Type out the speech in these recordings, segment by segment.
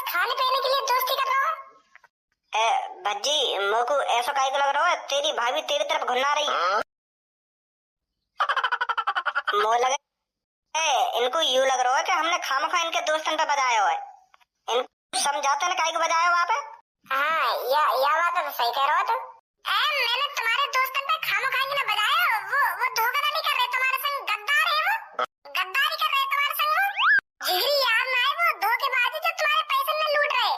खाने पीने के लिए दोस्ती कर रहा है? भज्जी मोको ऐसा काहे को लग रहा है तेरी भाभी तेरी तरफ घुन्ना रही है। मो लगे इनको यूं लग रहा है कि हमने खामखा इनके दोस्तन पे बजाया हुआ है। इनको समझाते ना काहे को बजाया वहाँ पे। हाँ या बात तो सही कह रहा हो तुम। मैंने तुम्हारे दोस्तन पे खामखा ना बजाया, वो धोखा नहीं कर रहे तुम्हारे संग, गद्दार है वो, गद्दारी कर रहे तुम्हारे संग वो। जिगरी यार ना है वो धोखेबाजी जो तुम्हारे पैसे में लूट रहे।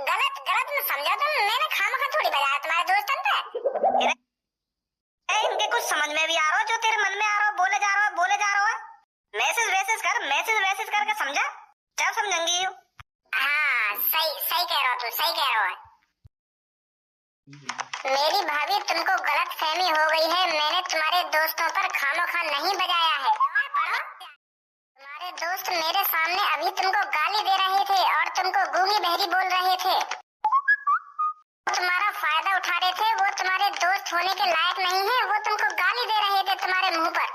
गलत में समझा तुम, मैंने खामखा थोड़ी बजाया तुम्हारे दोस्तन पे। इनके कुछ समझ में भी आ रहा हो जो तेरे मन में आ रहा हो, बोले जा रहा है। मैसेज करके समझा, क्या समझेंगी यू। हाँ सही कह रहा हो तू, सही कह रहा है। मेरी भाभी तुमको गलत फहमी हो गई है, मैंने तुम्हारे दोस्तों पर खामोखा नहीं बजाया है। तुम्हारे दोस्त मेरे सामने अभी तुमको गाली दे रहे थे और तुमको गूंगी बहरी बोल रहे थे, तुम्हारा फायदा उठा रहे थे। वो तुम्हारे दोस्त होने के लायक नहीं है, वो तुमको गाली दे रहे थे तुम्हारे मुंह पर।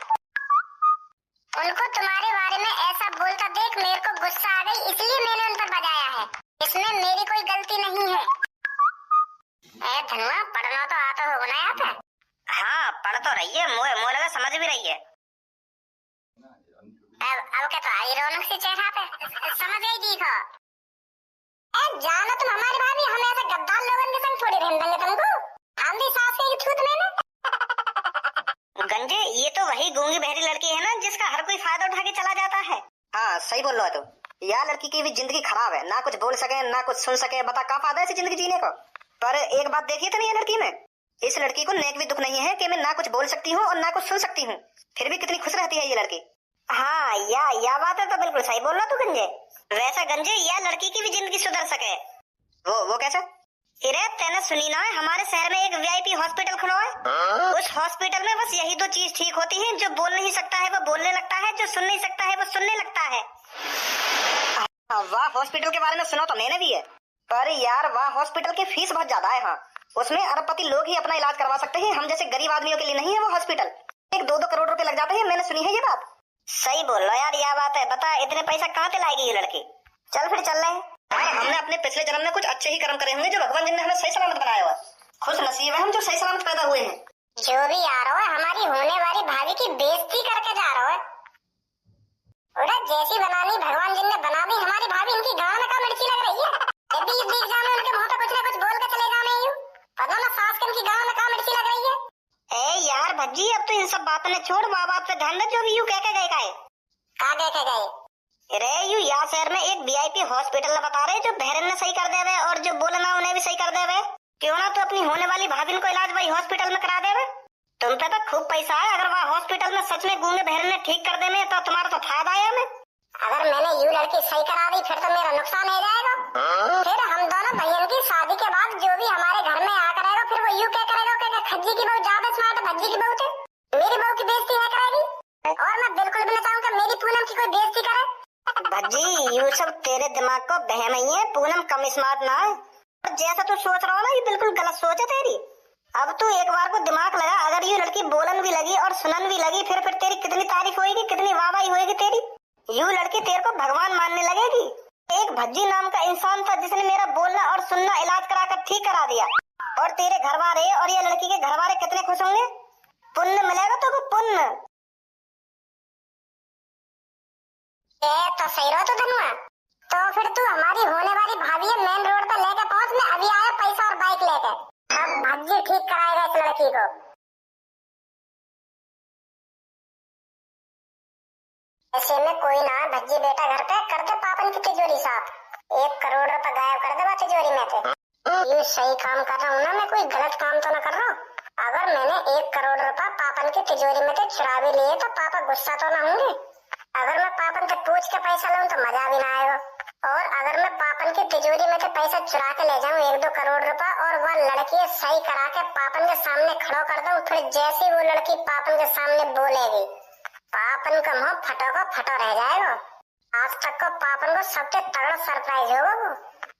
उनको तुम्हारे बारे में ऐसा बोलता देख मेरे को गुस्सा आ गई, इसलिए मैंने उन पर बजाया है। इसमें मेरी कोई गलती नहीं है। धनुआ पढ़ना तो आता होगा ना यहाँ पे। हाँ पढ़ तो रही है, मुँह लगा समझ भी रही है। अब क्या तो आई रौनक सी चेहरा पे, समझ गई देखो। जानो तुम हमारी भाभी, हम ऐसे गद्दार लोगों के संग थोड़ी रहने देंगे तुमको। हम भी सास की छूत में ना। गंजे ये तो वही गूंगी बहरी लड़की है ना जिसका हर कोई फायदा उठा के चला जाता है। हाँ सही बोल रहा है तुम। यह लड़की की भी जिंदगी खराब है, ना कुछ बोल सके ना कुछ सुन सके। बता क्या फायदा है इस जिंदगी जीने को। पर एक बात देखी थी ना ये लड़की में, इस लड़की को नेक भी दुख नहीं है कि मैं ना कुछ बोल सकती हूँ और ना कुछ सुन सकती हूँ, फिर भी कितनी खुश रहती है ये लड़की। हाँ या बात है तो बिल्कुल सही बोल रहा तू गंजे। वैसा गंजे यह लड़की की भी जिंदगी सुधर सके। वो कैसे? अरे तेने सुनी ना है हमारे शहर में एक वीआईपी हॉस्पिटल खुला है। उस हॉस्पिटल में बस यही दो चीज ठीक होती है, जो बोल नहीं सकता है वो बोलने लगता है, जो सुन नहीं सकता है वो सुनने लगता है। वाह हॉस्पिटल के बारे में सुना तो मैंने भी है, पर यार वाह हॉस्पिटल की फीस बहुत ज्यादा है। हाँ उसमें अरबपति लोग ही अपना इलाज करवा सकते हैं, हम जैसे गरीब आदमियों के लिए नहीं है वो हॉस्पिटल। 1-2 करोड़ रुपए लग जाते हैं, मैंने सुनी है ये बात। सही बोल रहा यार, यह बात है। बता इतने पैसा कहाँ से लाएगी ये लड़की। चल फिर चल रहे। हमने अपने पिछले जन्म में कुछ अच्छे ही कर्म करे होंगे जो भगवान जी ने हमें सही सलामत बनाया हुआ। खुश नसीब है हम जो सही सलामत पैदा हुए हैं। जो भी आ रहा है हमारी होने वाली भाभी की बेइज्जती करके जा रहा है। जैसी बनानी भगवान जी ने बना दी हमारी भाभी, इनकी गांव में का मिर्ची लग रही है। यदि इस बीच जामे उनके मुंह पे कुछ ना कुछ बोल के चले जाने यूं, पता ना सास के इनकी गांव में का मिर्ची लग रही है। ए यार भज्जी अब तो इन सब बातों ने छोड़, माँ बाप पे ध्यान दे। जो भी यूं कह के गए अरे यू यहाँ शहर में एक वीआईपी हॉस्पिटल बता रहे जो बहरन ने सही कर देवे और जो बोलना उन्हें भी सही कर देवे। क्यों ना तो अपनी होने वाली भाभी को इलाज वही हॉस्पिटल में करा देवे। तुम पे तो खूब पैसा है, अगर वह हॉस्पिटल में सच में गूंगे बहरन ने ठीक कर देवे तो तुम्हारा तो फायदा है हमें। अगर मैंने यू लड़की सही करा दी फिर तो मेरा नुकसान हो जाएगा। फिर हम दोनों बहन की शादी के बाद जो भी हमारे घर में आ करेगा फिर वो यू क्या करेगा कि खज्जी की बहू ज्यादा स्मार्ट है, भज्जी की बहू थे, मेरी बहू की बेइज्जती है करेगी। और मैं बिल्कुल भी नहीं चाहूंगा मेरी पूनम की कोई बेइज्जती करे। भज्जी यू सब तेरे दिमाग को बहम ही है, पूनम कम स्मार्ट ना है। जैसा तू सोच रहा हो ना ये बिल्कुल गलत सोच है तेरी। अब तू एक बार को दिमाग लगा, अगर ये लड़की बोलन भी लगी और सुनन भी लगी फिर तेरी कितनी तारीफ होगी, कितनी वाहवाही होगी तेरी। यू लड़की तेरे को भगवान मानने लगेगी। एक भज्जी नाम का इंसान था जिसने मेरा बोलना और सुनना इलाज कराकर ठीक करा दिया, और तेरे घर वाले और ये लड़की के घर वाले कितने खुश होंगे। पुण्य मिलेगा तो पुण्य। तो सही रहो तो धनुआ, तो फिर तू हमारी होने वाली भाभी है मेन रोड पर लेके पहुंच, मैं अभी आया पैसा और बाइक लेके। अब भज्जी ठीक कराएगा इस लड़की को। ऐसे में कोई ना भज्जी बेटा घर पे कर दे पापन की तिजोरी साफ, 1 करोड़ रुपए गायब कर दे तिजोरी में से। ये सही काम कर रहा हूँ ना, मैं कोई गलत काम तो ना कर रहा हूँ। अगर मैंने 1 करोड़ रुपए पापन की तिजोरी में से चुरा भी लिए तो पापा गुस्सा तो ना होंगे। अगर मैं पापन से पूछ के पैसा लूं तो मजा भी ना आएगा, और अगर मैं पापन की तिजोरी में से पैसा चुरा के ले जाऊं 1-2 करोड़ रुपए और वह लड़की सही करा के पापन के सामने खड़ो कर दूं, फिर जैसी वो लड़की पापन के सामने बोलेगी पापन का मुंह फटो को फटो रह जाएगा। आज तक को पापन को सबसे तगड़ा सरप्राइज होगा वो।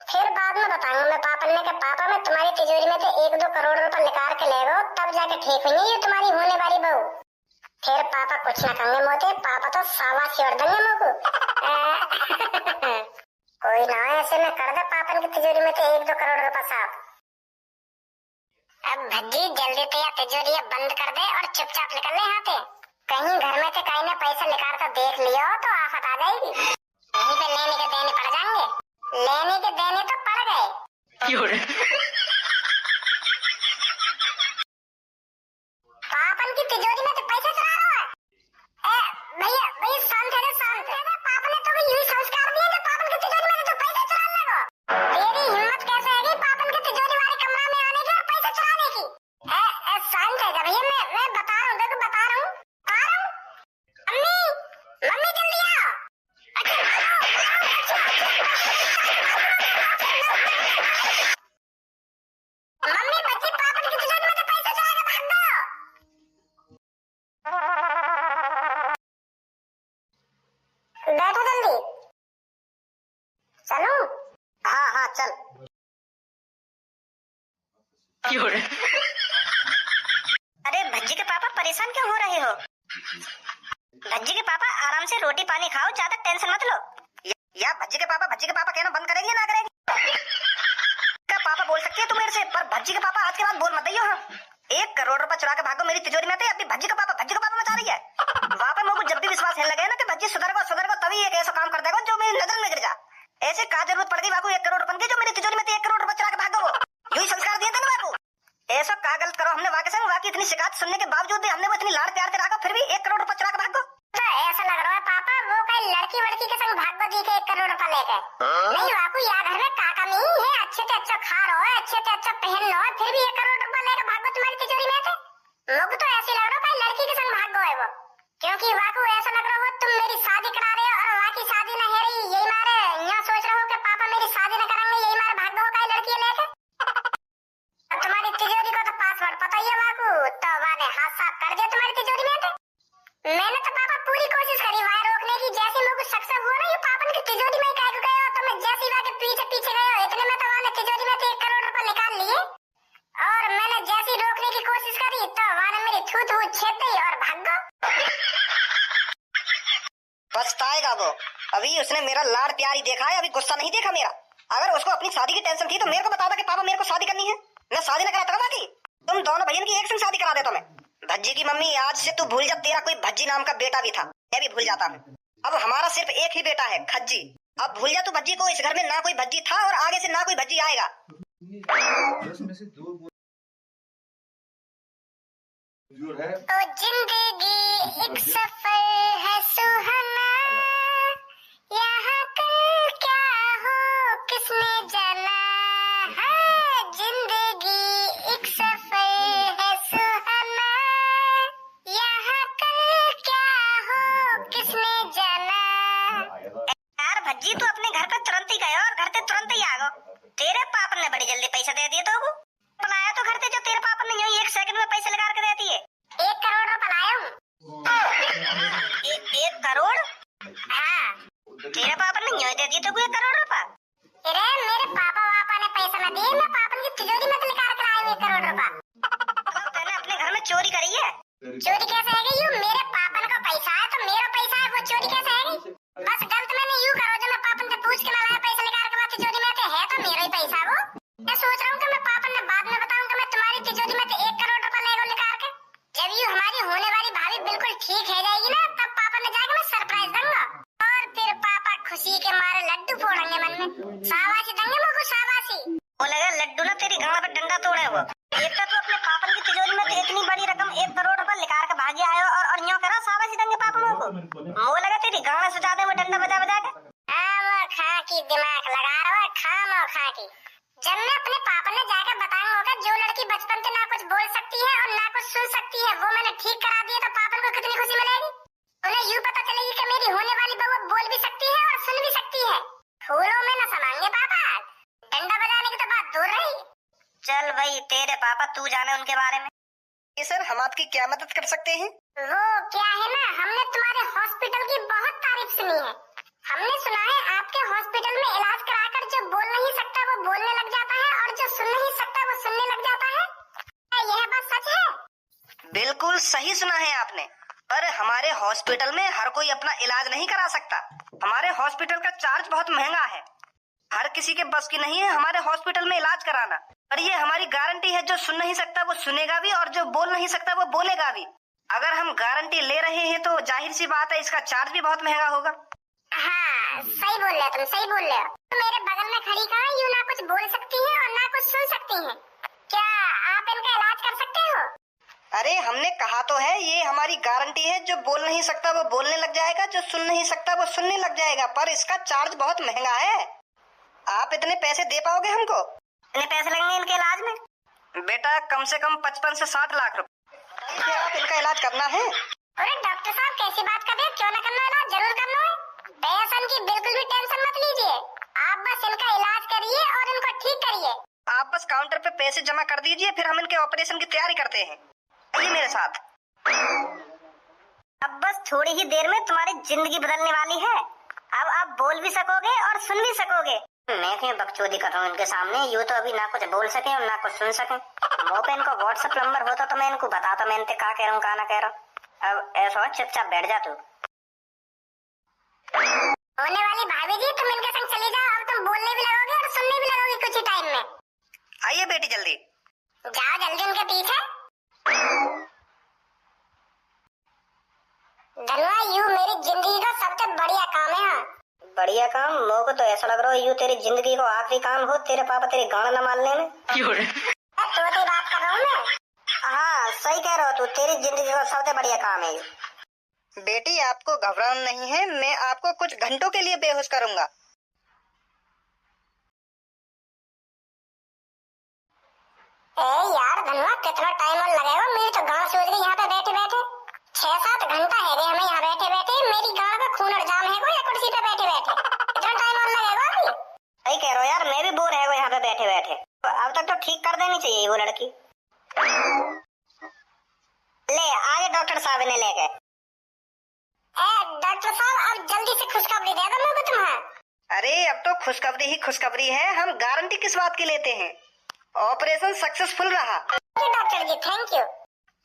फिर बाद में बताऊंगा मैं पापन ने कि पापा मैं तुम्हारी तिजोरी में से 1-2 करोड़ रुपए निकाल के ले गो, तब जाके ठीक हुई ये तुम्हारी होने वाली बहू। फिर पापा कुछ ना कहेंगे मोते, पापा तो शाबाश छोड़ देंगे मुझको। कोई कोई ना, ऐसे में कर दे पापन की तिजोरी में से 1-2 करोड़ रुपए साफ। अब भज्जी जल्दी से या तिजोरी बंद कर दे और चुपचाप निकल ले यहाँ से। कहीं घर में से कहीं ने पैसा निकाल कर देख लियो तो आफत आ जाएगी। यहीं पे लेने के देने पड़ जाएंगे। लेने के देने तो पड़ गए। पापन की तिजोरी में तो पैसा चुरा रहा है। भैया भैया शांत है, शांत है। पापन ने तो यूं संस्कार दिए कि पापन की तिजोरी में तो पैसा चुराने लगो। तेरी हिम्मत कैसे है कि पापन की तिजोरी वाले कमरा में आने की और पैसा चुराने की? शांत है भैया, मैं बता रहा हूँ, देखो बता रहा हूँ। मम्मी मम्मी जल्दी आओ। मम्मी बच्ची पापन की तिजोरी में तो पैसा चुरा के भाग गए। बैठो जल्दी। चलो। हाँ हाँ चल। अरे भज्जी के पापा परेशान क्यों हो रहे हो? भज्जी के पापा आराम से रोटी पानी खाओ, ज्यादा टेंशन मत लो। या भज्जी के पापा कहना बंद करेंगे ना करेंगे? क्या पापा बोल सकती है तू मेरे से, पर भज्जी के पापा आज के बाद बोल मत दियो। हाँ 1 करोड़ रुपए चुरा के भागो मेरी तिजोरी में थे, अभी भज्जी का पापा मचा रही है। वहाँ पे मुझे जब भी विश्वास नहीं लगे ना कि भज्जी सुधर को तभी एक ऐसा काम कर देगा जो मेरी नजर में गिर जा। ऐसे का जरूरत पड़ गई बाबू 1 करोड़ रुपए की जो मेरी तिजोरी में थे, 1 करोड़ रुपए चुरा के भागो। वो यूं ही संस्कार दिए थे ना बाबू। ऐसा का गलत करो हमने वाकई संग, वाकई इतनी शिकायत सुनने के बावजूद भी हमने वो इतनी लाड़ प्यार से रखा, फिर भी 1 करोड़ रुपए चुरा के भागो। तो ऐसा लग रहा है पापा वो कहीं लड़की वड़की के संग भागो दी के 1 करोड़ रुपए लेके। नहीं वाकई यार घर में काका नहीं है, अच्छे से अच्छा खा रहो है, अच्छे से अच्छा पहन लो है, फिर भी 1 करोड़ रुपए लेके भागो तुम्हारी तिजोरी में थे। मुझे तो ऐसे लग रहा है कहीं लड़की के संग भागो है वो, क्योंकि वाकई ऐसा लग रहा हो तुम मेरी शादी करा रहे हो और वाकई शादी न है रही, यही मारे यहाँ सोच रहे हो कि पापा मेरी शादी न करेंगे, यही मारे भाग दो कहीं लड़की लेके। तुम्हारी तिजोरी को तो पासवर्ड पता ही है वाकू, तो वाले हाथ साफ कर दिया तुम्हारी तिजोरी में थे। मैंने तो पापा पूरी कोशिश करी वहाँ रोकने की, जैसे मुझे शक से हुआ ना ये पापन की तिजोरी में काहे को गए हो, तो मैं जैसे ही वहाँ के पीछे गए हो इतने में तो वहाँ ने तिजोरी में से 1 करोड़ रुपए निकाल लिए और मैंने जैसे ही रोकने की कोशिश करी तो वहाँ ने मेरी थू छेद दी और भाग गो। पछताएगा वो, अभी उसने मेरा लाड़ प्यार ही देखा है, अभी गुस्सा नहीं देखा मेरा। अगर उसको अपनी शादी की टेंशन थी तो मेरे को बता था कि पापा मेरे को शादी करनी है, मैं शादी न कराता बाकी तुम दोनों भैया की एक संग शादी करा देता मैं। भज्जी की मम्मी आज से तू भूल जा तेरा कोई भज्जी नाम का बेटा भी था, मैं भी भूल जाता हूँ। अब हमारा सिर्फ एक ही बेटा है खज्जी, अब भूल जा तू भज्जी को, इस घर में ना कोई भज्जी था और आगे से ना कोई भज्जी आएगा। ओ जिंदगी एक सफर है सुहाना, यहाँ कल क्या हो किसने जाना है, जिंदगी एक सफर है सुहाना, यहाँ कल क्या हो किसने जाना। यार भज्जी तू अपने घर पे तुरंत ही गए और घर से तुरंत ही आ गो। तेरे पापा ने बड़ी जल्दी पैसा दे दिए तो बुलाया तो घर से जो तेरे पापा ने यूं 1 सेकंड में पैसे लगा के दे दिए। 1 करोड़ रुपए लाया हूँ। 1 करोड़? हाँ तेरे पापा ने यूं दे दिए तो 1 करोड़ रुपए। अरे मेरे पापा ने पैसा न दिए, मैं पापन की तिजोरी में तो निकाल कर आया 1 करोड़ रुपए। तूने अपने घर में चोरी करी है? चोरी कैसे है? यूं मेरे पापन का पैसा है तो मेरा पैसा है, वो चोरी कैसे है? बस गलत मैंने यूं करो जो मैं पापन से पूछ के लाया पैसा निकाल के तिजोरी में है तो मेरा ही पैसा वो। मैं सोच रहा हूँ कि मैं पापन ने बाद में बताऊंगा मैं तुम्हारी तिजोरी में से 1 करोड़ रुपए ले निकाल के। जब ये हमारी होने वाली भाभी बिल्कुल ठीक है जाएगी ना तब पापा ने जाकर मैं सरप्राइज दूंगा और फिर पापा खुशी के मारे लड्डू फोड़ेंगे मन में, शाबाशी देंगे मुझको शाबाशी। वो लगा लड्डू ना तेरी गांव पे डंडा तोड़े वो। एक तो अपने पापन की तिजोरी में तो इतनी बड़ी रकम 1 करोड़ रुपए निकाल के भागे आयो और यूं करा शाबाशी देंगे पापा को। वो लगा तेरी गांव में सुझा दे वो डंडा बजा के। खा की दिमाग लगा रहा है, खा की। जब मैं अपने पापा ने जाकर बताऊंगा जो लड़की बचपन से ना कुछ बोल सकती है और ना कुछ सुन सकती है वो मैंने ठीक करा दिया तो पापा को कितनी खुशी मिलेगी। उन्हें यूं पता चलेगी कि मेरी होने वाली बहू बोल भी सकती है और सुन भी सकती है। फूलों में न समाएंगे पापा, डंडा बजाने की तो बात दूर रही। चल भाई तेरे पापा तू जाने उनके बारे में। सर हम आपकी क्या मदद कर सकते हैं? वो क्या है ना, हमने तुम्हारे हॉस्पिटल की बहुत तारीफ सुनी है। हमने सुना है आपके हॉस्पिटल में इलाज कराकर जो बोल नहीं सकता वो बोलने लग जाता है और जो सुन नहीं सकता वो सुनने लग जाता है। क्या यह बात सच है? बिल्कुल सही सुना है आपने, पर हमारे हॉस्पिटल में हर कोई अपना इलाज नहीं करा सकता। हमारे हॉस्पिटल का चार्ज बहुत महंगा है। हर किसी के बस की नहीं है हमारे हॉस्पिटल में इलाज कराना, पर ये हमारी गारंटी है, जो सुन नहीं सकता वो सुनेगा भी और जो बोल नहीं सकता वो बोलेगा भी। अगर हम गारंटी ले रहे हैं तो जाहिर सी बात है इसका चार्ज भी बहुत महंगा होगा। हाँ सही बोल रहे हो तुम, सही बोल रहे हो। तो मेरे बगल में खड़ी कहाँ यूँ ना कुछ बोल सकती है और ना कुछ सुन सकती है, क्या आप इनका इलाज कर सकते हो? अरे हमने कहा तो है ये हमारी गारंटी है, जो बोल नहीं सकता वो बोलने लग जाएगा, जो सुन नहीं सकता वो सुनने लग जाएगा, पर इसका चार्ज बहुत महंगा है। आप इतने पैसे दे पाओगे हमको? इतने पैसे लगेंगे इनके इलाज में? बेटा कम से कम 55 से 60 लाख रुपए। क्या आप इनका इलाज करना है? अरे डॉक्टर साहब कैसी बात कर रहे हैं, क्यों ना करना इलाज, जरूर करना है। पैसों की बिल्कुल भी टेंशन मत लीजिए, आप बस इनका इलाज करिए और इनको ठीक करिए। आप बस काउंटर पे पैसे जमा कर दीजिए, फिर हम इनके ऑपरेशन की तैयारी करते हैं। आइए मेरे साथ। अब बस थोड़ी ही देर में तुम्हारी जिंदगी बदलने वाली है। अब आप बोल भी सकोगे और सुन भी सकोगे। मैं क्यों बकचोदी कर रहा हूँ इनके सामने, यूँ तो अभी ना कुछ बोल सके और ना कुछ सुन सके। वो पे इनको व्हाट्सएप नंबर होता तो मैं इनको बताता मैं इनसे क्या कह रहा हूँ क्या ना कह रहा हूँ। अब ऐसा हो चुपचाप बैठ जा तू। होने वाली भाभी जी तुम इनके संग चली जाओ, अब तुम बोलने भी लगोगे और सुनने भी लगोगे कुछ ही टाइम में। आइए बेटी जल्दी। जाओ जल्दी उनके पीछे। धनवा यू मेरी जिंदगी का सबसे बढ़िया काम है। बढ़िया काम? मोह को तो ऐसा लग रहा है यू तेरी जिंदगी को आखिरी काम हो, तेरे पापा तेरी गाना न मारने में। तोती बात कर रहा हूँ मैं। हाँ सही कह रहा हो तू, तेरी जिंदगी का सबसे बढ़िया काम है। बेटी आपको घबराना नहीं है, मैं आपको कुछ घंटों के लिए बेहोश करूंगा। यार धनवा कितना टाइम और लगेगा, मेरी तो गांव सूझ गई यहाँ पे बैठे बैठे। 6-7 घंटा है हमें यहाँ बैठे बैठे, मेरी गांव का खून और जाम है या कुर्सी पे बैठे बैठे। इतना टाइम और लगेगा अभी? सही कह रहे हो यार, मैं भी बोर है यहाँ पे बैठे बैठे। अब तक तो ठीक कर देनी चाहिए वो लड़की। ले आगे डॉक्टर साहब ने लेके। डॉक्टर साहब अब जल्दी से खुशखबरी दे दो मुझे तुम्हें। अरे अब तो खुशखबरी ही खुशखबरी है, हम गारंटी किस बात की लेते हैं। ऑपरेशन सक्सेसफुल रहा। Doctor ji thank you.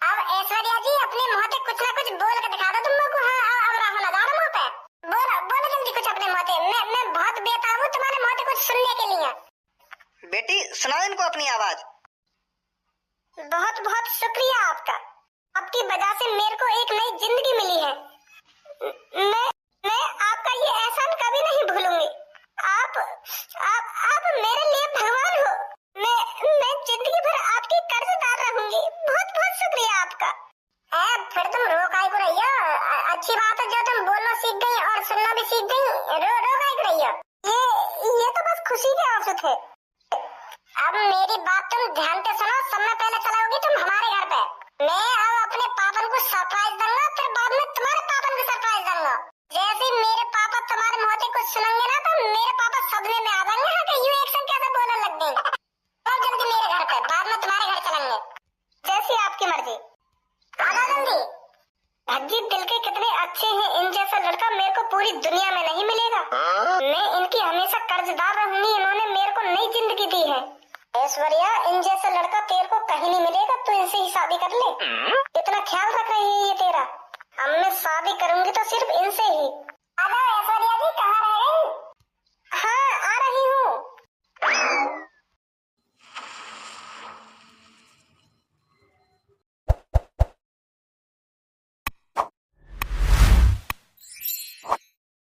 अब ऐश्वर्या जी अपने मुंह से कुछ ना कुछ बोल के दिखा दो तुम लोग को। हाँ अब रहा नजारा मुंह पे, बोलो बोलो जल्दी कुछ अपने मुंह से। मैं बहुत बेताब हूँ तुम्हारे मुंह से कुछ सुनने के लिए। बेटी सुनाओ इनको अपनी आवाज। बहुत बहुत शुक्रिया आपका, आपकी वजह से मेरे को एक नई जिंदगी मिली है। मैं आपका ये एहसान कभी नहीं भूलूंगी। आप मेरे लिए भगवान हो। मैं जिंदगी भर आपकी कर्जदार रहूंगी। बहुत बहुत शुक्रिया आपका। फिर तुम रो काहे को रही हो? अच्छी बात है जो तुम बोलना सीख गई और सुनना भी सीख गई। रो काहे को रही हो? ये तो बस खुशी के आंसू थे। अब मेरी बात तुम ध्यान से सुनो, समय पहले चलाओगी तुम हमारे घर पे। मैं अब अपने पापन को सरप्राइज दूंगा, फिर बाद में तुम्हारे पापन को सरप्राइज दूंगा। जैसे मेरे पापा तुम्हारे मुंह से कुछ सुनेंगे ना तो मेरे पापा सदमे में आ जाएंगे। हाँ कि यू एक्शन कैसे बोलने लग गए। अब जल्दी मेरे घर पे, बाद में तुम्हारे घर चलेंगे। जैसी आपकी मर्जी, आधा जल्दी। भज्जी दिल के कितने अच्छे हैं, इन जैसा लड़का मेरे को पूरी दुनिया में नहीं मिलेगा। मैं इनकी हमेशा कर्जदार रहूंगी, इन्होंने मेरे को नई जिंदगी दी है। ऐश्वर्या इन जैसा लड़का तेरे को कहीं नहीं मिलेगा, तू इनसे ही शादी कर ले। इतना ख्याल रख रही है ये तेरा। अब मैं शादी करूंगी तो सिर्फ इनसे ही।